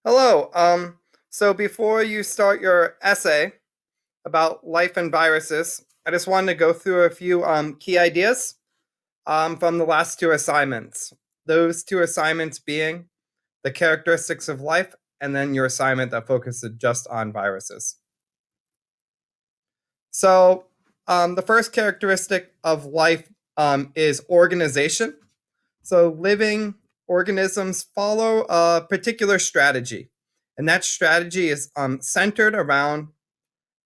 Hello. So before you start your essay about life and viruses, I just wanted to go through a few key ideas from the last two assignments. Those two assignments being the characteristics of life, and then your assignment that focuses just on viruses. So the first characteristic of life is organization. So living organisms follow a particular strategy, and that strategy is centered around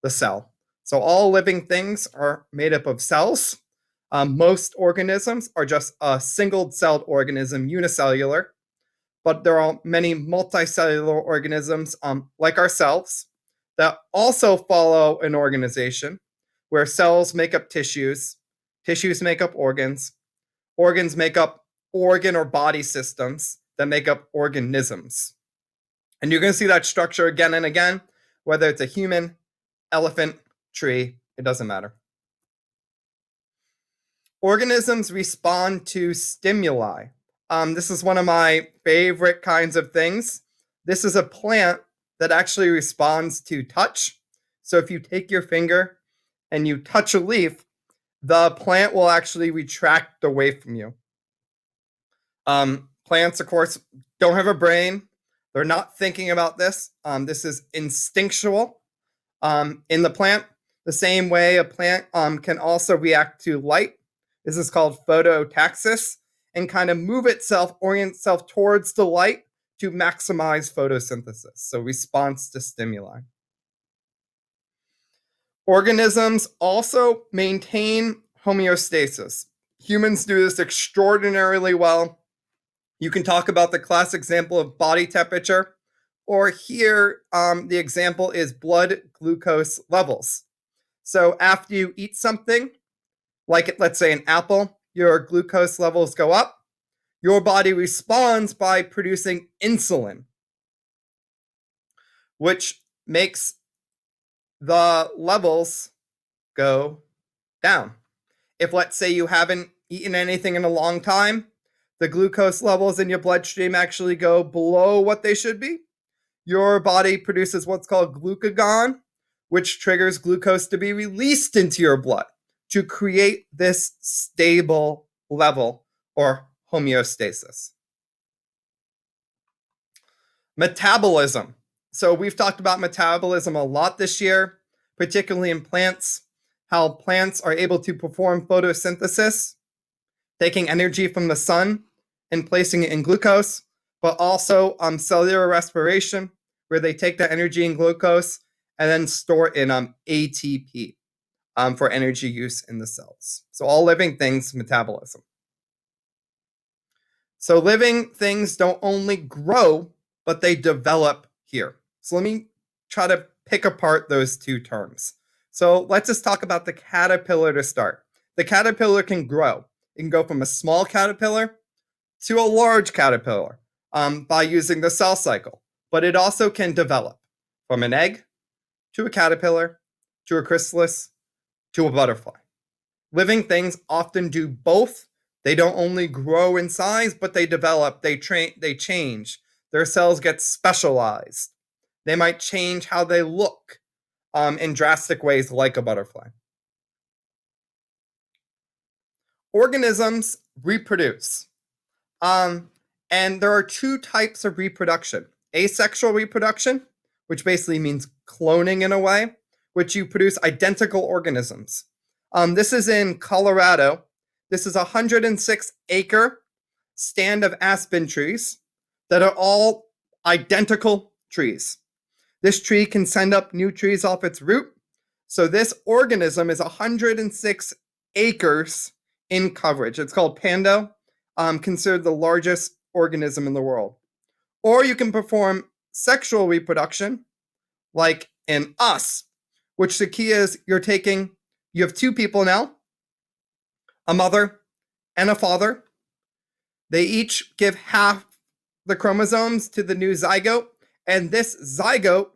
the cell. So all living things are made up of cells. Most organisms are just a single-celled organism, unicellular, but there are many multicellular organisms like ourselves that also follow an organization where cells make up tissues, tissues make up organs, organs make up organ or body systems that make up organisms. And you're going to see that structure again and again, whether it's a human, elephant, tree, it doesn't matter. Organisms respond to stimuli. This is one of my favorite kinds of things. This is a plant that actually responds to touch. So if you take your finger and you touch a leaf, the plant will actually retract away from you. Plants, of course, don't have a brain. They're not thinking about this. This is instinctual in the plant. The same way a plant can also react to light. This is called phototaxis, and kind of move itself, orient itself towards the light to maximize photosynthesis. So response to stimuli. Organisms also maintain homeostasis. Humans do this extraordinarily well. You can talk about the classic example of body temperature, or here the example is blood glucose levels. So after you eat something, like let's say an apple, your glucose levels go up. Your body responds by producing insulin, which makes the levels go down. If let's say you haven't eaten anything in a long time, the glucose levels in your bloodstream actually go below what they should be. Your body produces what's called glucagon, which triggers glucose to be released into your blood to create this stable level or homeostasis. Metabolism. So we've talked about metabolism a lot this year, particularly in plants, how plants are able to perform photosynthesis, taking energy from the sun and placing it in glucose, but also cellular respiration, where they take the energy in glucose and then store it in ATP for energy use in the cells. So all living things, metabolism. So living things don't only grow, but they develop here. So let me try to pick apart those two terms. So let's just talk about the caterpillar to start. The caterpillar can grow. It can go from a small caterpillar to a large caterpillar by using the cell cycle. But it also can develop from an egg to a caterpillar to a chrysalis to a butterfly. Living things often do both. They don't only grow in size, but they develop, they change. Their cells get specialized. They might change how they look in drastic ways, like a butterfly. Organisms reproduce. And there are two types of reproduction. Asexual reproduction, which basically means cloning in a way, which you produce identical organisms. This is in Colorado. This is a 106-acre stand of aspen trees that are all identical trees. This tree can send up new trees off its root. So this organism is 106 acres in coverage. It's called Pando, considered the largest organism in the world. Or you can perform sexual reproduction, like in us, which the key is you have two people now, a mother and a father. They each give half the chromosomes to the new zygote, and this zygote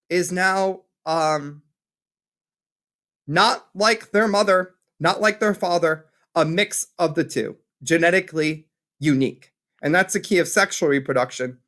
is now not like their mother, not like their father, a mix of the two, genetically unique. And that's the key of sexual reproduction,